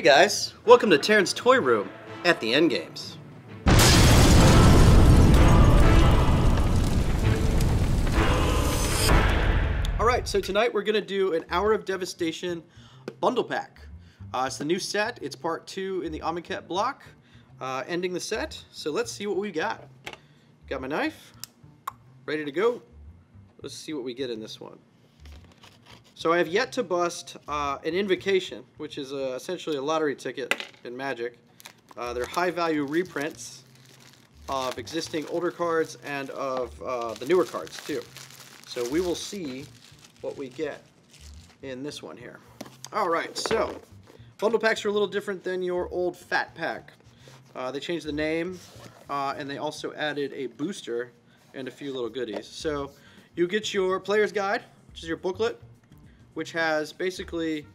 Hey guys, welcome to Terran's Toy Room at the Endgames. Alright, so tonight we're going to do an Hour of Devastation bundle pack. It's the new set, it's part 2 in the Amonkhet block, ending the set, so let's see what we got. Got my knife, ready to go. Let's see what we get in this one. So I have yet to bust an invocation, which is essentially a lottery ticket in Magic. They're high-value reprints of existing older cards and of the newer cards, too. So we will see what we get in this one here. Alright, so bundle packs are a little different than your old fat pack. They changed the name, and they also added a booster and a few little goodies. So you get your player's guide, which is your booklet, which has basically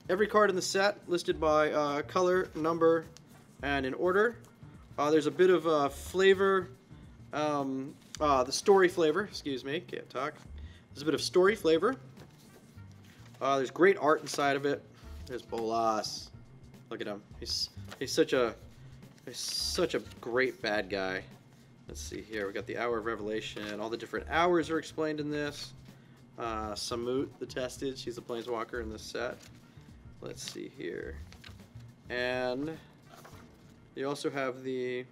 every card in the set listed by color, number, and in order. There's a bit of flavor, the story flavor, excuse me, can't talk. There's a bit of story flavor. There's great art inside of it. There's Bolas. Look at him. He's such a great bad guy. Let's see here. We got the Hour of Revelation. All the different hours are explained in this. Samut, the Tested, she's a planeswalker in this set. Let's see here. And you also have the...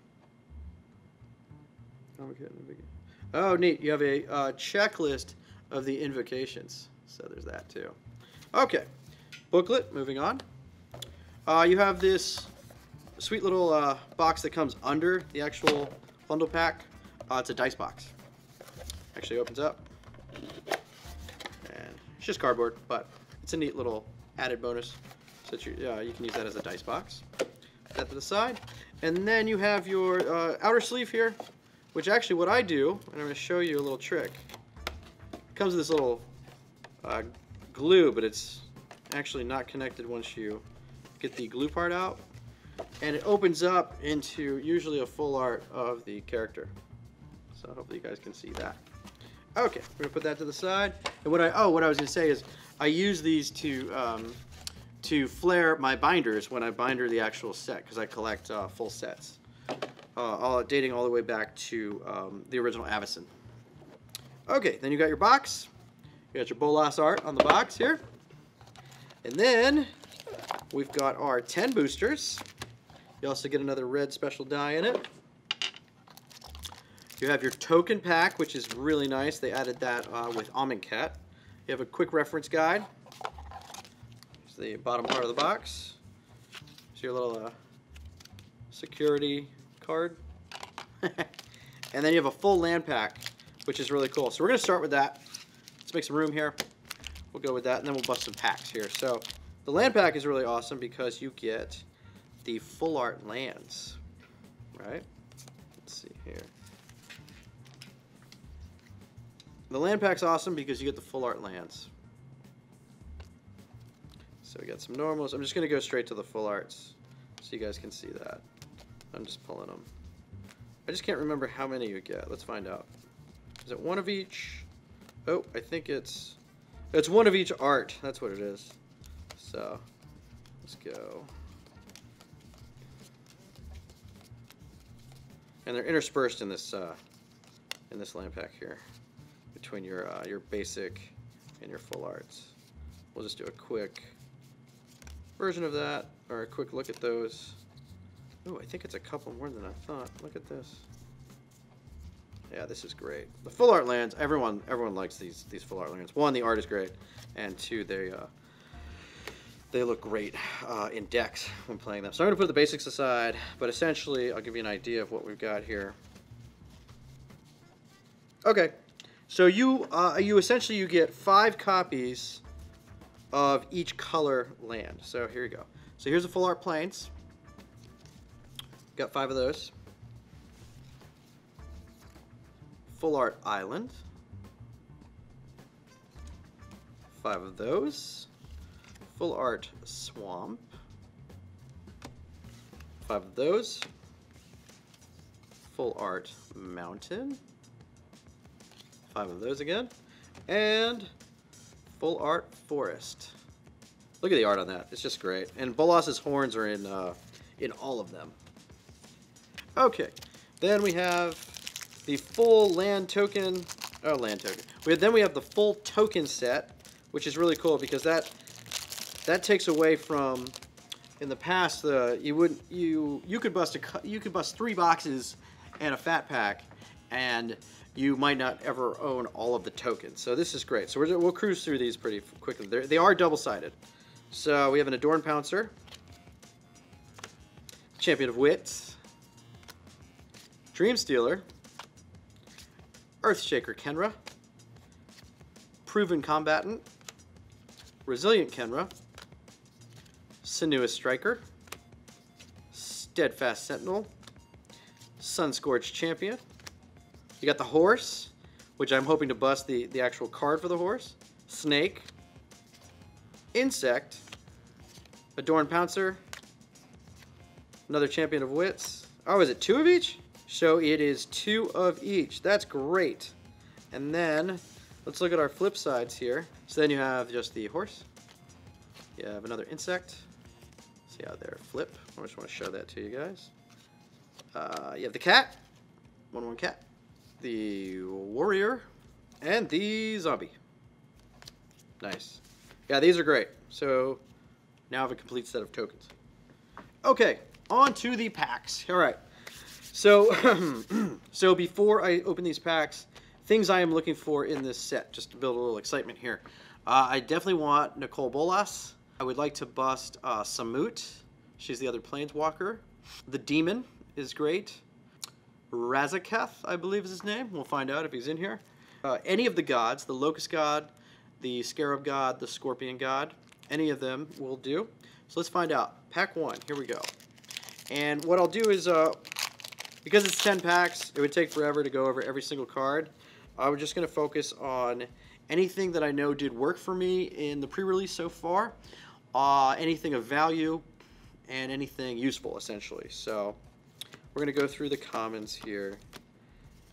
Oh, neat. You have a checklist of the invocations. So there's that too. Okay. Booklet, moving on. You have this sweet little box that comes under the actual bundle pack. It's a dice box. Actually opens up. It's just cardboard, but it's a neat little added bonus. So that you can use that as a dice box. Put that to the side. And then you have your outer sleeve here, which actually what I do, and I'm going to show you a little trick. It comes with this little glue, but it's actually not connected once you get the glue part out. And it opens up into usually a full art of the character. So hopefully you guys can see that. Okay, we're gonna put that to the side. And what I was gonna say is I use these to flare my binders when I binder the actual set, because I collect full sets, dating all the way back to the original Avacyn. Okay, then you got your box. You got your Bolas art on the box here, and then we've got our 10 boosters. You also get another red special die in it. You have your token pack, which is really nice. They added that with Amonkhet. You have a quick reference guide. Here's the bottom part of the box. Here's your little security card. And then you have a full land pack, which is really cool. So we're going to start with that. Let's make some room here. We'll go with that, and then we'll bust some packs here. So the land pack is really awesome because you get the full art lands, right? Let's see here. The land pack's awesome because you get the full art lands. So we got some normals. I'm just going to go straight to the full arts so you guys can see that. I'm just pulling them. I just can't remember how many you get. Let's find out. Is it one of each? Oh, I think it's one of each art. That's what it is. So let's go. And they're interspersed in this land pack here, between your basic and your full arts. We'll just do a quick version of that, or a quick look at those. Oh, I think it's a couple more than I thought. Look at this. Yeah, this is great. The full art lands, everyone likes these full art lands. One, the art is great, and two, they look great in decks when playing them. So I'm going to put the basics aside, but essentially I'll give you an idea of what we've got here. Okay. So you essentially you get 5 copies of each color land. So here you go. So here's the full art plains. Got 5 of those. Full art island. 5 of those. Full art swamp. 5 of those. Full art mountain. 5 of those again. And full art forest. Look at the art on that. It's just great. And Bolas's horns are in all of them. Okay. Then we have the full land token. Oh, land token. Then we have the full token set, which is really cool because that takes away from, in the past, you could bust 3 boxes and a fat pack, and you might not ever own all of the tokens. So this is great. So we'll cruise through these pretty quickly. They are double-sided. So we have an Adorn Pouncer, Champion of Wits, Dream Stealer, Earthshaker Kenra, Proven Combatant, Resilient Kenra, Sinuous Striker, Steadfast Sentinel, Scourge Champion. You got the horse, which I'm hoping to bust the actual card for the horse, Snake, Insect, Adorn Pouncer, another Champion of Wits. Oh, is it 2 of each? So it is 2 of each. That's great. And then let's look at our flip sides here. So then you have just the horse. You have another insect. See how they're flip. I just want to show that to you guys. You have the cat. 1/1 cat. The warrior. And the zombie. Nice. Yeah, these are great. So now I have a complete set of tokens. Okay, on to the packs. All right. So, so before I open these packs, things I am looking for in this set, just to build a little excitement here. I definitely want Nicole Bolas. I would like to bust Samut. She's the other Planeswalker. The Demon is great. Razaketh, I believe is his name. We'll find out if he's in here. Any of the gods, the Locust God, the Scarab God, the Scorpion God, any of them will do. So let's find out. Pack 1, here we go. And what I'll do is, because it's 10 packs, it would take forever to go over every single card. I'm just going to focus on anything that I know did work for me in the pre-release so far, anything of value, and anything useful, essentially. So we're going to go through the commons here.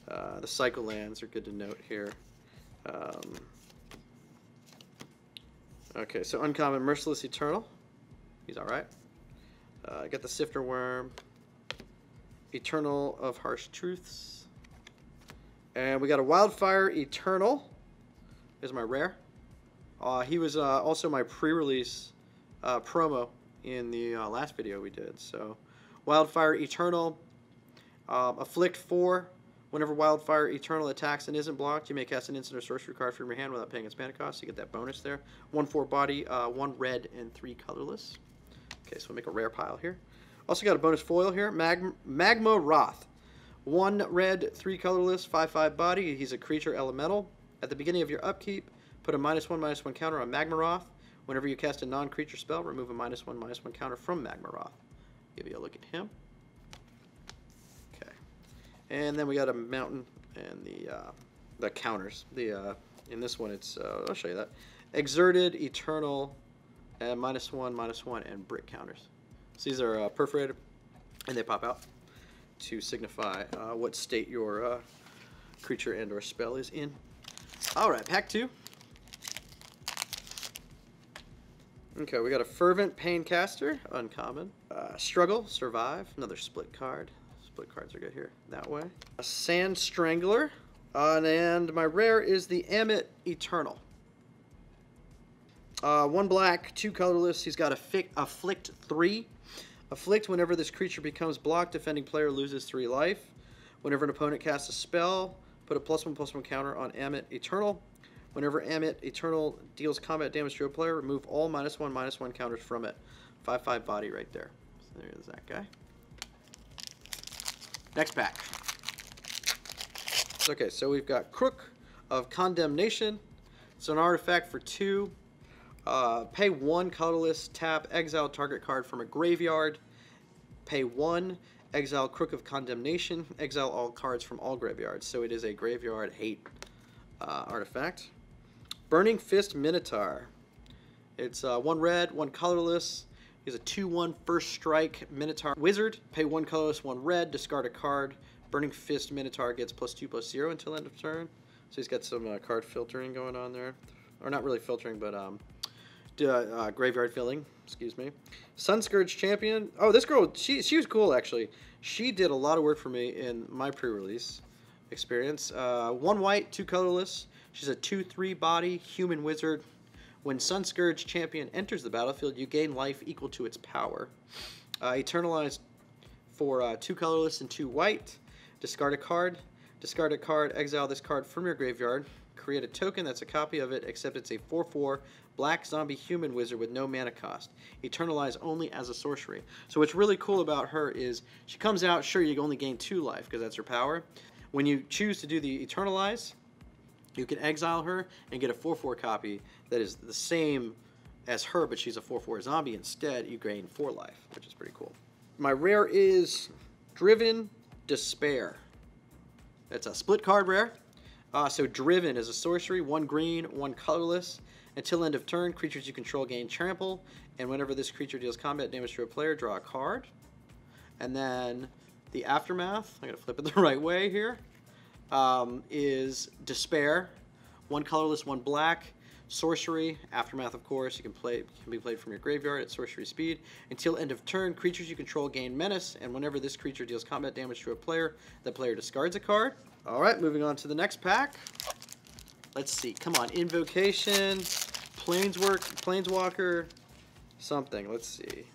The cycle lands are good to note here. Okay, so uncommon, Merciless Eternal. He's all right. I got the Sifter Worm, Eternal of Harsh Truths, and we got a Wildfire Eternal. Is my rare. He was also my pre-release promo in the last video we did. So, Wildfire Eternal, Afflict 4. Whenever Wildfire Eternal attacks and isn't blocked, you may cast an instant or sorcery card from your hand without paying its mana cost. You get that bonus there. 1/4 body, 1 red, and 3 colorless. Okay, so we'll make a rare pile here. Also got a bonus foil here. Mage Roth. 1 red, 3 colorless, 5/5 body. He's a creature elemental. At the beginning of your upkeep, put a -1/-1 counter on Mage Roth. Whenever you cast a non-creature spell, remove a -1/-1 counter from Mage Roth. Give you a look at him. Okay. And then we got a mountain and the counters. In this one, it's I'll show you that. Exerted, Eternal, and -1/-1, and brick counters. So these are perforated, and they pop out to signify what state your creature and or spell is in. All right, pack 2. Okay, we got a Fervent Paincaster, uncommon. Struggle, Survive, another split card. Split cards are good here, that way. A Sand Strangler, and my rare is the Imminent Eternal. 1 black, 2 colorless. He's got Afflict 3. Afflict, whenever this creature becomes blocked, defending player loses 3 life. Whenever an opponent casts a spell, put a +1/+1 counter on Imminent Eternal. Whenever Imminent Eternal deals combat damage to a player, remove all -1/-1 counters from it. 5/5 body right there. So there's that guy. Next pack. Okay, so we've got Crook of Condemnation. It's an artifact for 2. Pay 1 colorless, tap, exile target card from a graveyard. Pay 1, exile Crook of Condemnation, exile all cards from all graveyards. So it is a graveyard hate artifact. Burning Fist Minotaur. It's 1 red, 1 colorless. He's a 2/1 first strike Minotaur wizard. Pay 1 colorless, 1 red, discard a card. Burning Fist Minotaur gets +2/+0 until end of turn. So he's got some card filtering going on there. Or not really filtering, but graveyard filling, excuse me. Scourge Champion. Oh, this girl, she was cool, actually. She did a lot of work for me in my pre-release experience. 1 white, 2 colorless. She's a 2/3 body human wizard. When Scourge Champion enters the battlefield, you gain life equal to its power. Eternalized for 2 colorless and 2 white. Discard a card. Discard a card, exile this card from your graveyard. Create a token that's a copy of it, except it's a 4/4 black zombie human wizard with no mana cost. Eternalize only as a sorcery. So what's really cool about her is she comes out, sure, you only gain 2 life because that's her power. When you choose to do the Eternalize, you can exile her and get a 4/4 copy that is the same as her, but she's a 4/4 zombie. Instead, you gain 4 life, which is pretty cool. My rare is Driven Despair. It's a split card rare. So Driven is a sorcery, 1 green, 1 colorless. Until end of turn, creatures you control gain trample, and whenever this creature deals combat damage to a player, draw a card. And then the Aftermath, I gotta flip it the right way here, is Despair, 1 colorless, 1 black, sorcery. Aftermath, of course, can be played from your graveyard at sorcery speed. Until end of turn, creatures you control gain menace, and whenever this creature deals combat damage to a player, the player discards a card. All right, moving on to the next pack. Let's see. Come on, Invocation, Planeswalker, something. Let's see.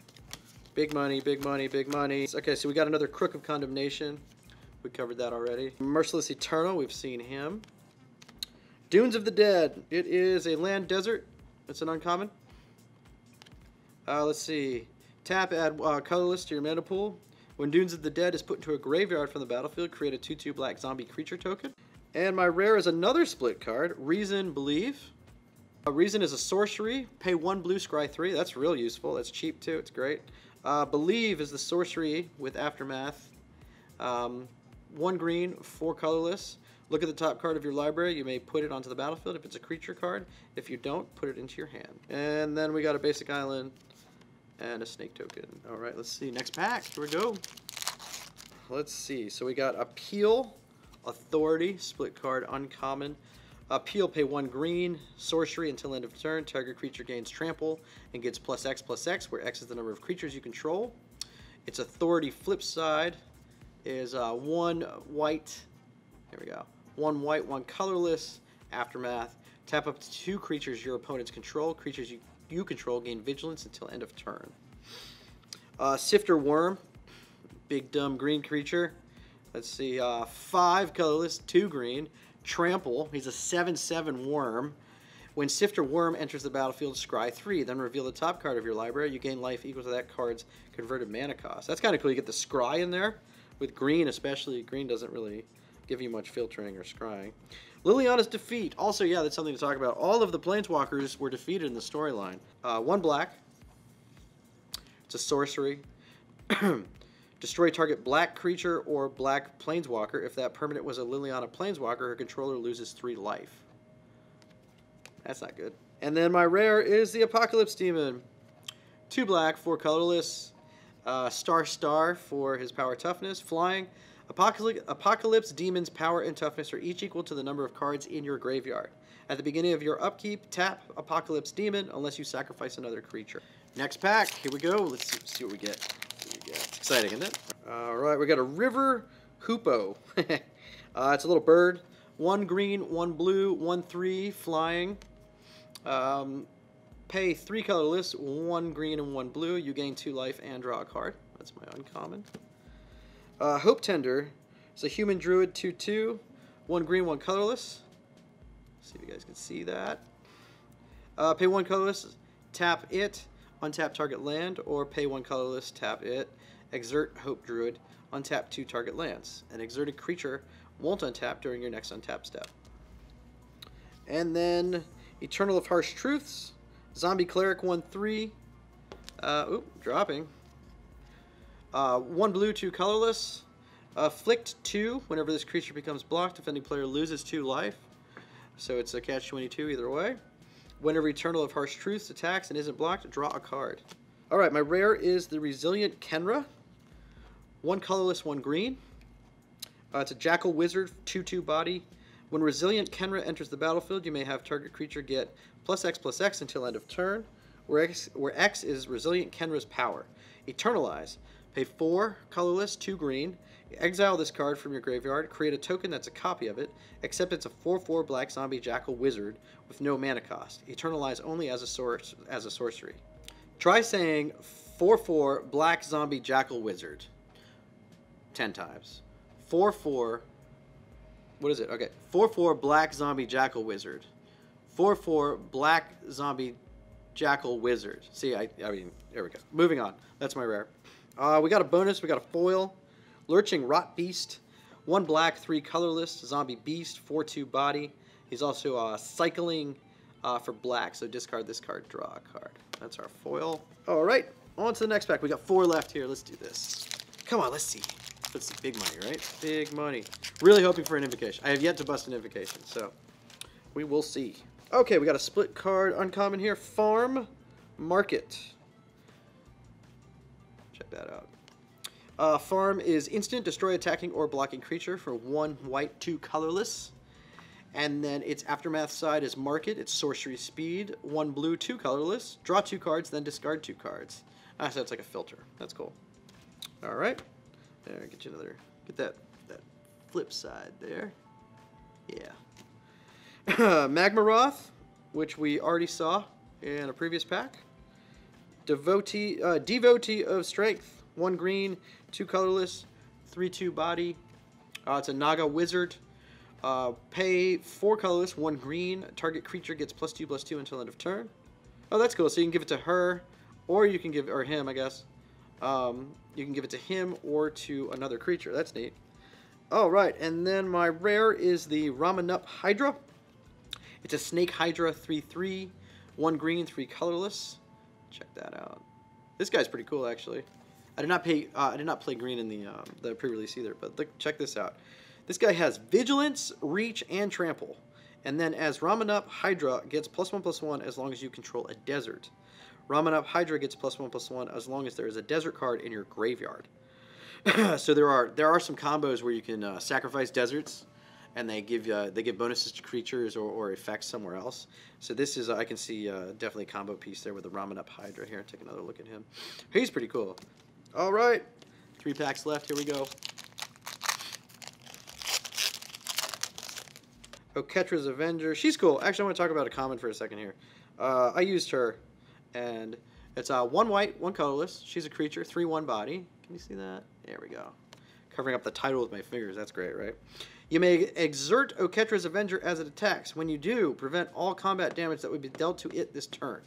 Big money, big money, big money. Okay, so we got another Crook of Condemnation. We covered that already. Merciless Eternal, we've seen him. Dunes of the Dead. It is a land desert. It's an uncommon. Let's see. Tap, add colorless to your mana pool. When Dunes of the Dead is put into a graveyard from the battlefield, create a 2/2 black zombie creature token. And my rare is another split card, Reason Believe. Reason is a sorcery. Pay 1 blue, scry 3. That's real useful. That's cheap too. It's great. Believe is the sorcery with Aftermath. 1 green, 4 colorless. Look at the top card of your library. You may put it onto the battlefield if it's a creature card. If you don't, put it into your hand. And then we got a basic island and a snake token. All right, let's see. Next pack. Here we go. Let's see. So we got Appeal, Authority, split card, uncommon. Appeal, pay 1 green, sorcery until end of turn. Target creature gains trample and gets +X/+X, where X is the number of creatures you control. Its Authority flip side is 1 white. Here we go. 1 white, 1 colorless. Aftermath. Tap up to 2 creatures your opponents control. Creatures you control gain vigilance until end of turn. Sifter Worm. Big dumb green creature. Let's see. 5 colorless, 2 green. Trample. He's a 7/7 worm. When Sifter Worm enters the battlefield, scry 3. Then reveal the top card of your library. You gain life equal to that card's converted mana cost. That's kind of cool. You get the scry in there. With green especially. Green doesn't really give you much filtering or scrying. Liliana's Defeat. Also, yeah, that's something to talk about. All of the Planeswalkers were defeated in the storyline. 1 black. It's a sorcery. Destroy target black creature or black Planeswalker. If that permanent was a Liliana Planeswalker, her controller loses 3 life. That's not good. And then my rare is the Apocalypse Demon. 2 black, 4 colorless. Star for his power toughness. Flying. Apocalypse Demon's power and toughness are each equal to the number of cards in your graveyard. At the beginning of your upkeep, tap Apocalypse Demon unless you sacrifice another creature. Next pack. Here we go. Let's see what we get. It's exciting, isn't it? All right, we got a River Hoopoe. It's a little bird. 1 green, 1 blue, 1/3 flying. Pay 3 colorless, 1 green and 1 blue. You gain 2 life and draw a card. That's my uncommon. Hope Tender. It's a human druid 2/2. 1 green, 1 colorless. See if you guys can see that. Pay 1 colorless, tap it, untap target land, or pay 1 colorless, tap it. Exert Hope Druid, untap 2 target lands. An exerted creature won't untap during your next untap step. And then Eternal of Harsh Truths. Zombie Cleric 1/3. Dropping. 1 blue, 2 colorless. Afflict 2. Whenever this creature becomes blocked, defending player loses 2 life. So it's a catch-22 either way. Whenever Eternal of Harsh Truths attacks and isn't blocked, draw a card. Alright, my rare is the Resilient Kenra. 1 colorless, 1 green. It's a Jackal Wizard, 2/2 body. When Resilient Kenra enters the battlefield, you may have target creature get +X/+X until end of turn. where X is Resilient Kenra's power. Eternalize. Pay 4 colorless, 2 green. Exile this card from your graveyard. Create a token that's a copy of it, except it's a 4/4 black zombie jackal wizard with no mana cost. Eternalize only as a sorcery. Try saying 4/4 black zombie jackal wizard 10 times. 4/4. What is it? Okay. 4/4 black zombie jackal wizard. 4/4 black zombie jackal wizard. See, I mean, there we go. Moving on. That's my rare. We got a bonus. We got a foil. Lurching Rot Beast. 1 black, 3 colorless. Zombie Beast. 4/2 body. He's also cycling for black. So discard this card, draw a card. That's our foil. All right. On to the next pack. We got 4 left here. Let's do this. Come on, let's see. Let's see. Big money, right? Big money. Really hoping for an invocation. I have yet to bust an invocation, so we will see. Okay, we got a split card uncommon here. Farm Market. Check that out. Farm is instant, destroy attacking or blocking creature for 1 white, 2 colorless. And then its Aftermath side is Market. It's sorcery speed. 1 blue, 2 colorless. Draw 2 cards, then discard 2 cards. So it's like a filter. That's cool. All right. There, get you another. Get that flip side there. Yeah. Mage Roth, which we already saw in a previous pack. Devotee of Strength. 1 green, 2 colorless, 3/2 body. It's a Naga wizard. Pay 4 colorless, 1 green. Target creature gets +2/+2 until end of turn. Oh, that's cool. So you can give it to her, or you can give, or him, I guess. You can give it to him or to another creature. That's neat. All right, and then my rare is the Ramanup Hydra. It's a Snake Hydra 3/3, 1 green, 3 colorless. Check that out. This guy's pretty cool, actually. I did not play green in the pre-release either, but look, check this out. This guy has Vigilance, Reach, and Trample. And then as Ramanup Hydra gets +1/+1 as long as you control a desert. Ramanup Hydra gets +1/+1 as long as there is a desert card in your graveyard. So there are some combos where you can sacrifice deserts, and they give bonuses to creatures or effects somewhere else. So this is I can see definitely a combo piece there with the Ramanup Hydra here. Take another look at him. He's pretty cool. All right, 3 packs left. Here we go. Trez Avenger. She's cool. Actually, I want to talk about a common for a second here. I used her, and it's 1 white, 1 colorless. She's a creature, 3/1 body. Can you see that? There we go. Covering up the title with my fingers. That's great, right? You may exert Trez Avenger as it attacks. When you do, prevent all combat damage that would be dealt to it this turn.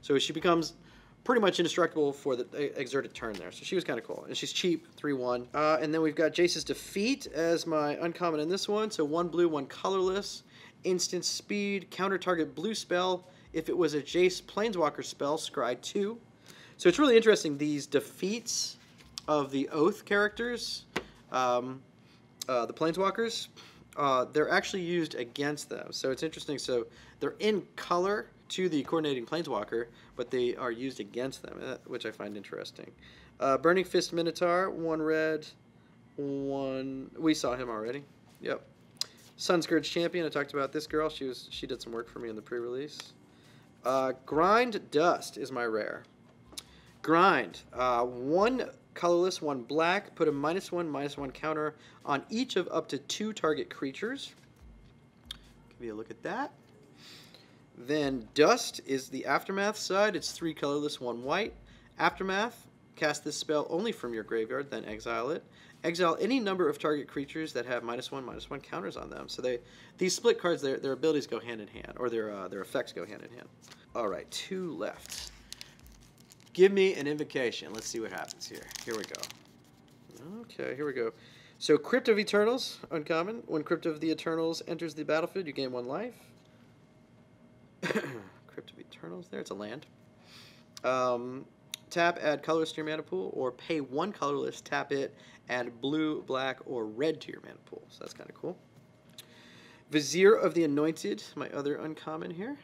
So she becomes pretty much indestructible for the exerted turn there. So she was kind of cool. And she's cheap, 3/1. And then we've got Jace's Defeat as my uncommon in this one. So 1 blue, 1 colorless. Instant speed, counter target blue spell. If it was a Jace Planeswalker spell, scry 2. So it's really interesting, these defeats of the Oath characters, the Planeswalkers, they're actually used against them. So it's interesting. So they're in color to the coordinating Planeswalker, but they are used against them, which I find interesting. Burning Fist Minotaur, 1 red, 1... We saw him already. Yep. Scourge Champion, I talked about this girl. She did some work for me in the pre-release. Grind Dust is my rare. Grind. 1 colorless, 1 black. Put a -1/-1 counter on each of up to 2 target creatures. Give you a look at that. Then Dust is the Aftermath side. It's 3 colorless, 1 white. Aftermath. Cast this spell only from your graveyard, then exile it. Exile any number of target creatures that have -1/-1 counters on them. So these split cards, their abilities go hand in hand, or their effects go hand in hand. All right, 2 left. Give me an invocation. Let's see what happens here. Here we go. Okay, here we go. So Crypt of Eternals, uncommon. When Crypt of the Eternals enters the battlefield, you gain 1 life. Crypt of Eternals there. It's a land. Tap, add colors to your mana pool, or pay 1 colorless, tap it, add blue, black, or red to your mana pool. So that's kind of cool. Vizier of the Anointed, my other uncommon here.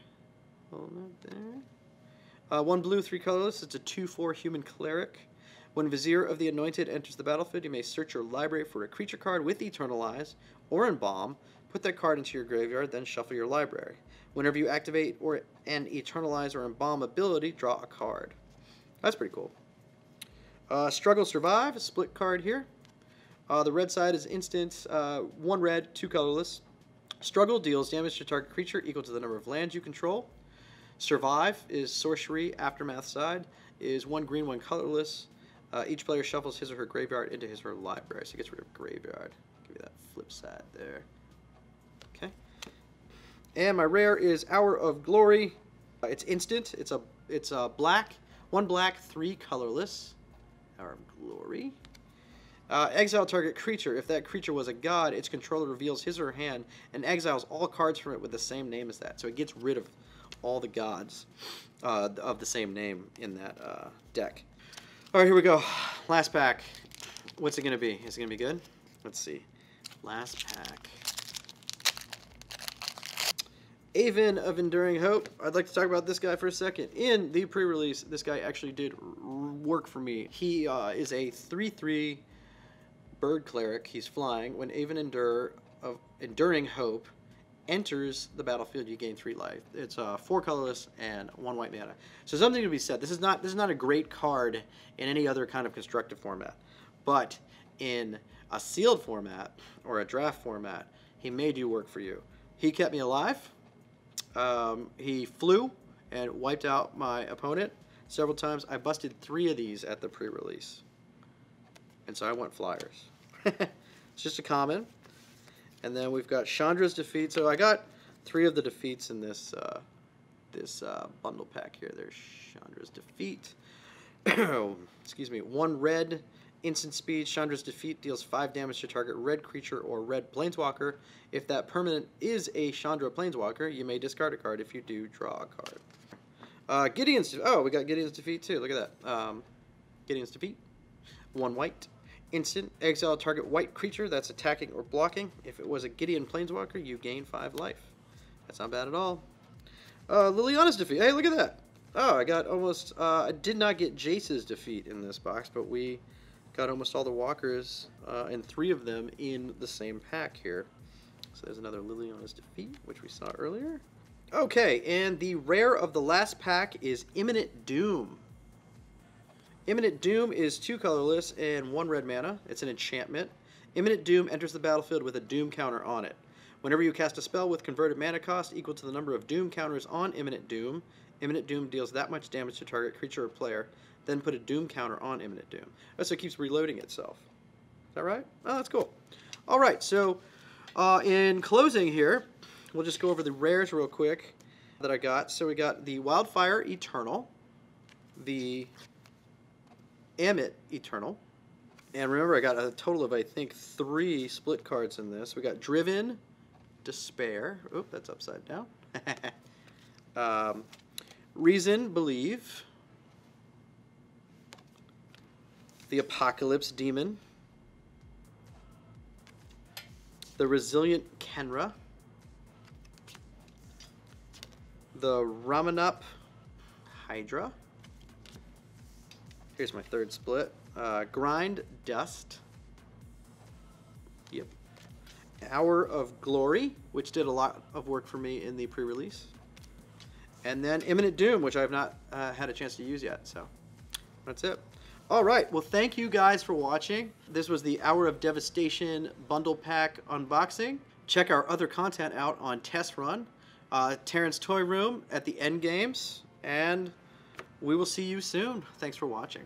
Hold that there. 1 blue, 3 colorless. It's a 2/4 human cleric. When Vizier of the Anointed enters the battlefield, you may search your library for a creature card with Eternalize or Embalm. Put that card into your graveyard, then shuffle your library. Whenever you activate an Eternalize or Embalm ability, draw a card. That's pretty cool. Struggle Survive, a split card here. The red side is instant, 1 red, 2 colorless. Struggle deals damage to target creature equal to the number of lands you control. Survive is sorcery. Aftermath side is 1 green, 1 colorless. Each player shuffles his or her graveyard into his or her library, so he gets rid of graveyard. Give you that flip side there. Okay. And my rare is Hour of Glory. It's instant. It's a black, 1 black, 3 colorless. Hour of Glory. Exile target creature. If that creature was a god, its controller reveals his or her hand and exiles all cards from it with the same name as that. So it gets rid of all the gods of the same name in that deck. All right, here we go. Last pack. What's it going to be? Is it going to be good? Let's see. Last pack. Aven of Enduring Hope. I'd like to talk about this guy for a second. In the pre-release, this guy actually did work for me. He is a 3/3 bird cleric. He's flying. When Aven of Enduring Hope enters the battlefield, you gain 3 life. It's 4 colorless and 1 white mana. So something to be said. This is not a great card in any other kind of constructed format, but in a sealed format or a draft format, he made you work for you. He kept me alive. He flew and wiped out my opponent several times. I busted 3 of these at the pre-release, and so I went flyers. It's just a common. And then we've got Chandra's Defeat. So I got 3 of the defeats in this bundle pack here. There's Chandra's Defeat. Excuse me. 1 red, instant speed. Chandra's Defeat deals 5 damage to target red creature or red planeswalker. If that permanent is a Chandra planeswalker, you may discard a card. If you do, draw a card. Gideon's... Oh, we got Gideon's Defeat too. Look at that. Gideon's Defeat. 1 white. Instant, exile target white creature that's attacking or blocking. If it was a Gideon planeswalker, you gain 5 life. That's not bad at all. Liliana's Defeat. Hey, look at that. Oh, I got almost... I did not get Jace's Defeat in this box, but we got almost all the walkers, and 3 of them in the same pack here. So there's another Liliana's Defeat, which we saw earlier. Okay, and the rare of the last pack is Imminent Doom. Imminent Doom is 2 colorless and 1 red mana. It's an enchantment. Imminent Doom enters the battlefield with a Doom counter on it. Whenever you cast a spell with converted mana cost equal to the number of Doom counters on Imminent Doom deals that much damage to target creature or player. Then put a Doom counter on Imminent Doom. Oh, so it keeps reloading itself. Is that right? Oh, that's cool. All right, so in closing here, we'll just go over the rares real quick that I got. So we got the Wildfire Eternal, the Amit Eternal, and remember I got a total of I think 3 split cards in this. We got Driven Despair. Oop, that's upside down. Reason Believe, the Apocalypse Demon, the Resilient Kenra, the Ramanap Hydra. Here's my 3rd split. Grind Dust. Yep. Hour of Glory, which did a lot of work for me in the pre-release. And then Imminent Doom, which I have not had a chance to use yet. So that's it. All right. Well, thank you guys for watching. This was the Hour of Devastation bundle pack unboxing. Check our other content out on TEST.RUN, Terran's Toy Room at the End Games, and we will see you soon. Thanks for watching.